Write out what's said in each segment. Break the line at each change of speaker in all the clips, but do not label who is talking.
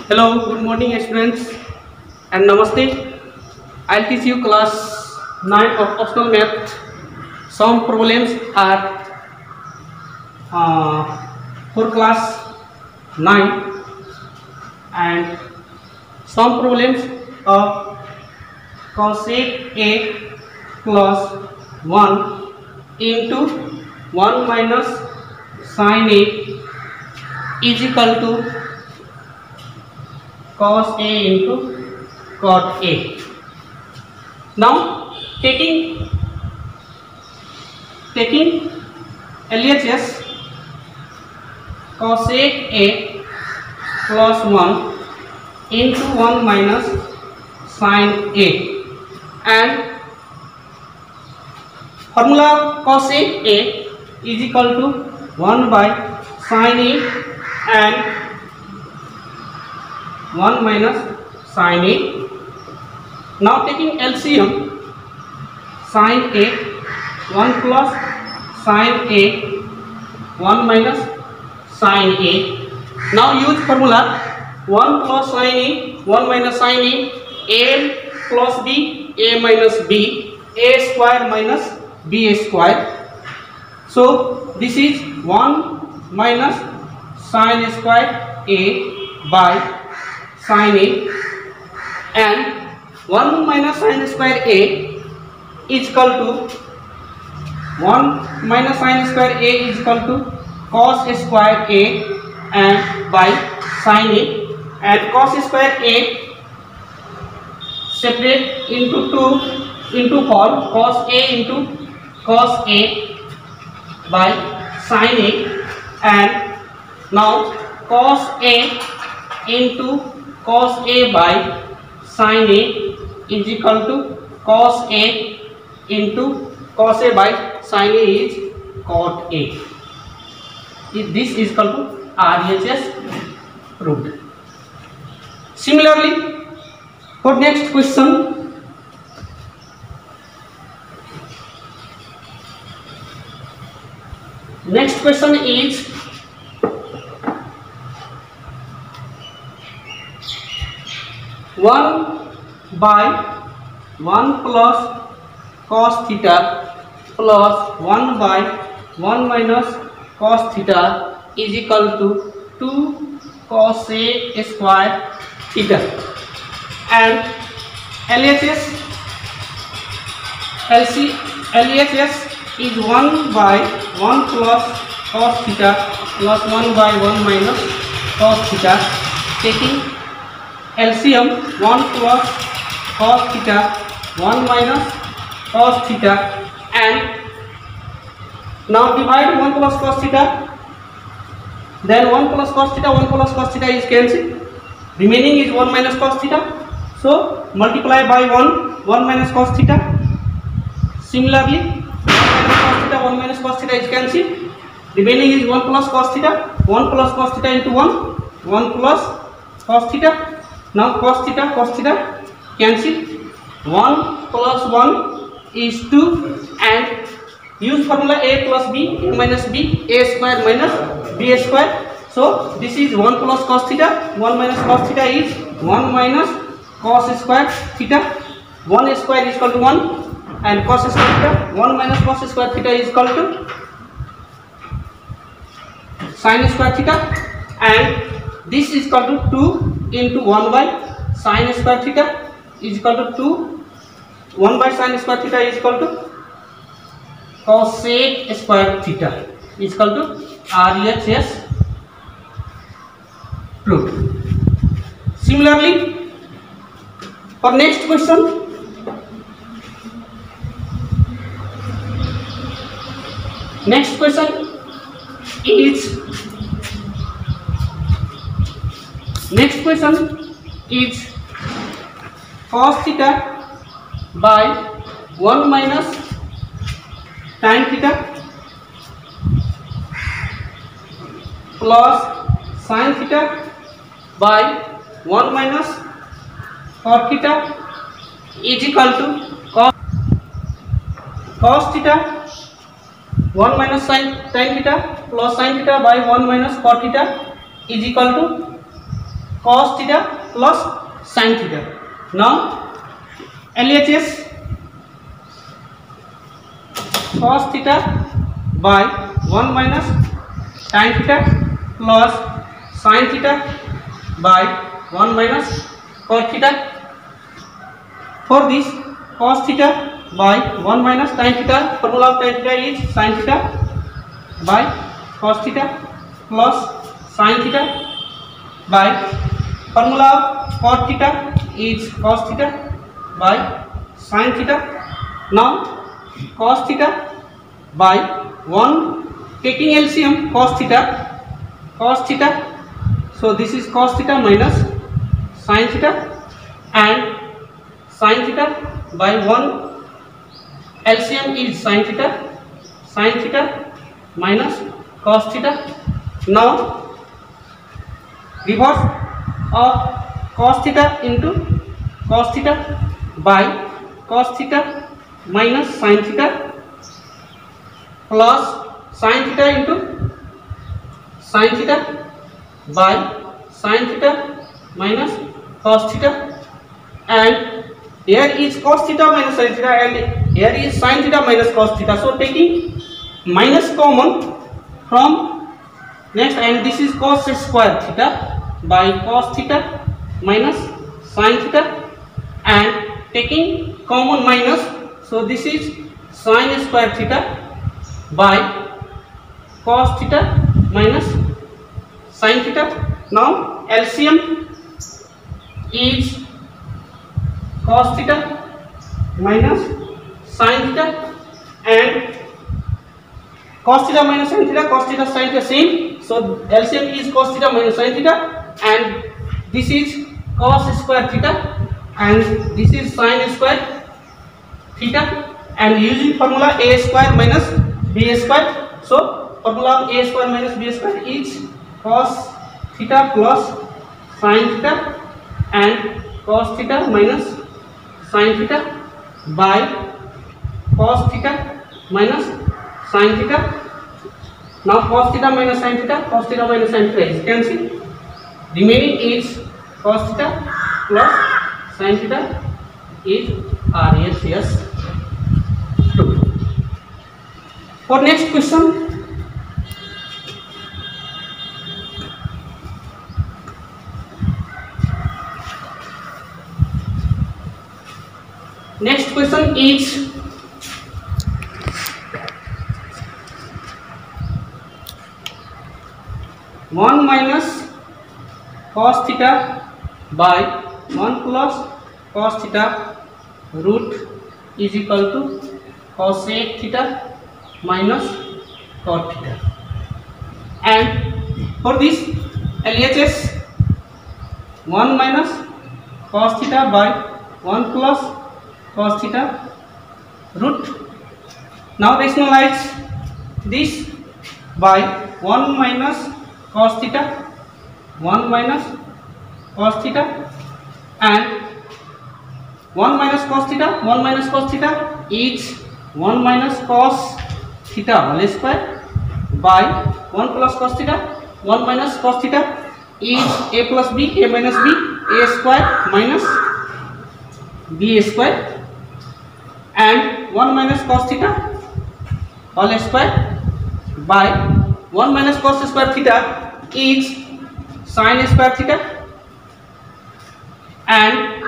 Hello, good morning students and namaste. I'll teach you class 9 of optional math. Some problems are for class 9 and some problems of cosec A plus 1 into 1 minus sin A is equal to cos A into cot A. Now taking LHS, cosec A plus 1 into 1 minus sin A, and formula cosec A is equal to 1 by sin A and 1 minus sin A. Now taking LCM, sin A 1 plus sin A 1 minus sin A. Now use formula 1 plus sin A 1 minus sin A plus B, A minus B, A square minus B square. So this is 1 minus sin square A by sin A, and 1 minus sin square A is equal to 1 minus sin square A is equal to cos square A and by sin A, and cos square A separate into 2 into form cos A into cos A by sin A, and now cos A into cos A by sin A is equal to cos A into cos A by sin A is cot A. This is equal to RHS proved. Similarly, for next question, is one by 1 plus cos theta plus 1 by 1 minus cos theta is equal to 2 cos A square theta, and LHS is 1 by 1 plus cos theta plus 1 by 1 minus cos theta. Taking LCM, 1 plus cos theta 1 minus cos theta, and now divide 1 plus cos theta, then 1 plus cos theta is cancelled, remaining is 1 minus cos theta, so multiply by 1 minus cos theta. Similarly 1 minus cos theta is cancelled, remaining is 1 plus cos theta, 1 plus cos theta into 1 plus cos theta. Now cos theta cancel, 1 plus 1 is 2, and use formula A plus B, A minus B, A square minus B square. So this is 1 plus cos theta, 1 minus cos theta is 1 minus cos square theta, 1 square is equal to 1, and cos square theta 1 minus cos square theta is equal to sin square theta, and this is equal to 2 into 1 by sin square theta is equal to 2, 1 by sin square theta is equal to cosec square theta is equal to RHS proved. Similarly, for next question, is cos theta by 1 minus tan theta plus sin theta by 1 minus cot theta is equal to cos theta 1 minus tan theta plus sin theta by 1 minus cot theta is equal to cos theta plus sin theta. Now LHS cos theta by 1 minus tan theta plus sin theta by 1 minus cos theta. For this cos theta by 1 minus tan theta, formula of tan theta is sin theta by cos theta plus sin theta by formula of cos theta is cos theta by sin theta. Now cos theta by 1, taking LCM cos theta, so this is cos theta minus sin theta, and sin theta by 1 LCM is sin theta minus cos theta. Now reverse of cos theta into cos theta by cos theta minus sin theta plus sin theta into sin theta by sin theta minus cos theta, and here is cos theta minus sin theta and here is sin theta minus cos theta. So taking minus common from next, and this is cos square theta by cos theta minus sin theta, and taking common minus, so this is sin square theta by cos theta minus sin theta. Now LCM is cos theta minus sin theta, and cos theta minus sin theta, sin theta same, so LCM is cos theta minus sin theta, and this is cos square theta and this is sin square theta, and using formula a square minus b square, so formula of a square minus b square is cos theta plus sin theta and cos theta minus sin theta by cos theta minus sin theta. Now cos theta minus sin theta, is cancelled. Remaining is cos theta plus sin theta is RHS 2. For next question, is one minus cos theta by 1 plus cos theta root is equal to cosec theta minus cot theta, and for this LHS 1 minus cos theta by 1 plus cos theta root. Now rationalize this by 1 minus cos theta, and 1 minus cos theta is 1 minus cos theta whole square by 1 plus cos theta, 1 minus cos theta is a plus b, a minus b, a square minus b square, and 1 minus cos theta whole square by 1 minus cos square theta is sin square theta, and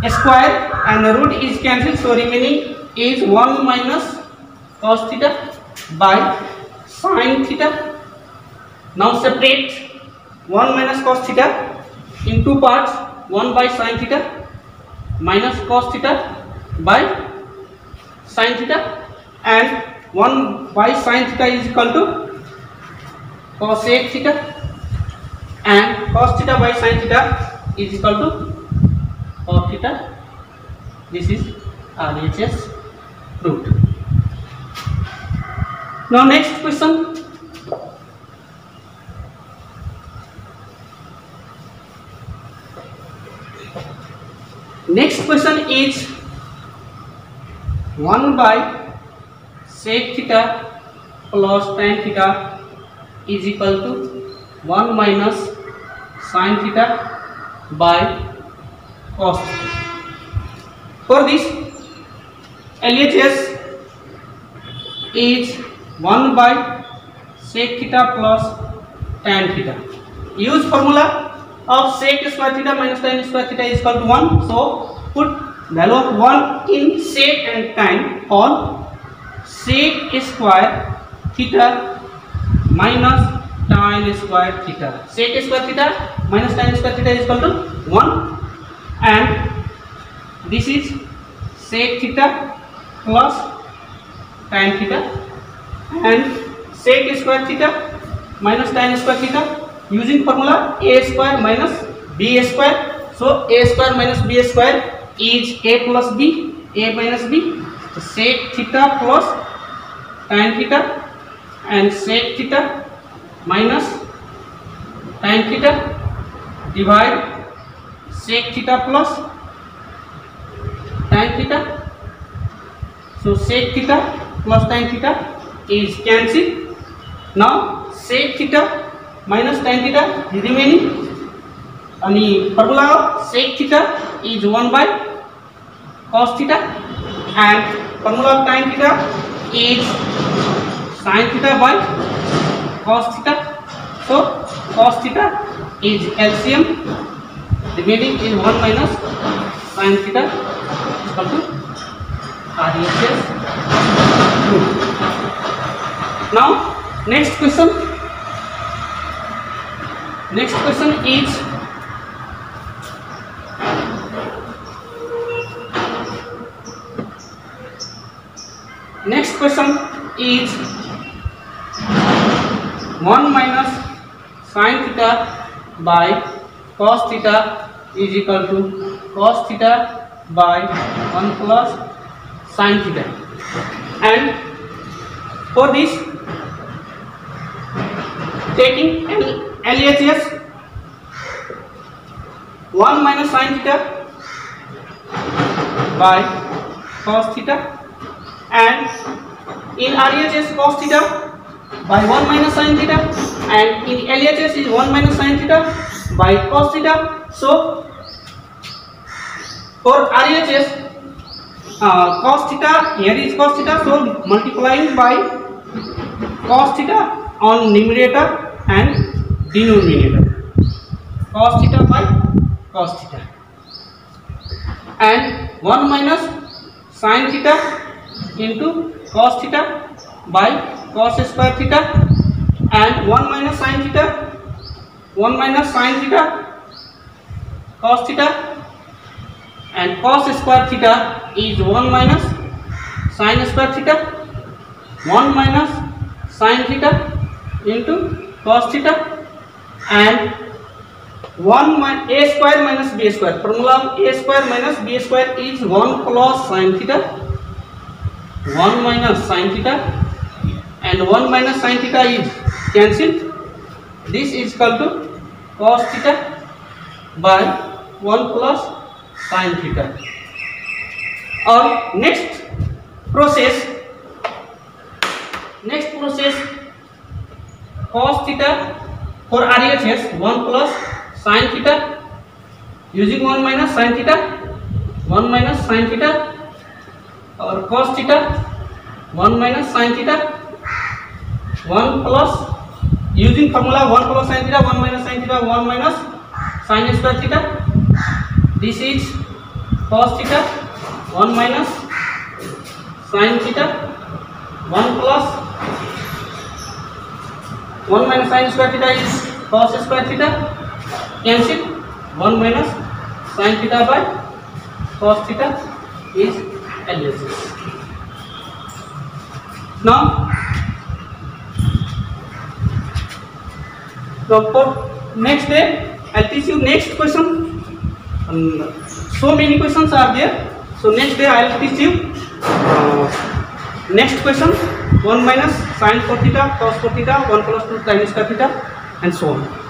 square and the root is cancelled, so remaining is 1 minus cos theta by sin theta. Now separate 1 minus cos theta in two parts, 1 by sin theta minus cos theta by sin theta, and 1 by sin theta is equal to cosec theta, and cos theta by sin theta is equal to cot theta. This is RHS root. Now next question, is 1 by sec theta plus tan theta is equal to 1 minus sin theta by cos theta. For this, LHS is 1 by sec theta plus tan theta. Use formula of sec square theta minus tan square theta is equal to 1. So put value of 1 in sec and tan on sec square theta minus tan square theta. Sec square theta minus tan square theta is equal to 1, and this is sec theta plus tan theta, and sec square theta minus tan square theta using formula a square minus b square. So a square minus b square is a plus b, a minus b. So sec theta plus tan theta and sec theta minus tan theta divide sec theta plus tan theta. So sec theta plus tan theta is cancelled. Now sec theta minus tan theta is remaining, and the formula of sec theta is 1 by cos theta, and formula of tan theta is sin theta by cos theta. So cos theta is LCM, remaining is 1 minus sin theta equal to RHS 2. Now next question is Next question is 1 minus sin theta by cos theta is equal to cos theta by 1 plus sin theta. And for this, taking LHS 1 minus sin theta by cos theta, and in RHS cos theta by 1 minus sin theta, and in LHS is 1 minus sin theta by cos theta. So for RHS cos theta, here is cos theta, so multiplying by cos theta on numerator and denominator, cos theta by cos theta, and 1 minus sin theta into cos theta by cos square theta, and 1 minus sin theta, 1 minus sin theta cos theta, and cos square theta is 1 minus sin square theta, 1 minus sin theta into cos theta, and a square minus b square. Formula of a square minus b square is 1 plus sin theta, 1 minus sin theta, and 1 minus sin theta is cancelled. This is equal to cos theta by 1 plus sin theta. Or next process cos theta for RHS 1 plus sin theta using 1 minus sin theta, 1 minus sin theta, or cos theta 1 minus sin theta, 1 plus using formula 1 plus sin theta, 1 minus sin theta, 1 minus sin square theta. This is cos theta 1 minus sin theta, 1 plus 1 minus sin square theta is cos square theta, cancel, 1 minus sin theta by cos theta is LHS. Now for next day I'll teach you next question. So many questions are there. So next day I'll teach you next question 1 minus sin 4 theta cos 4 theta, 1 plus 2 sin square theta, and so on.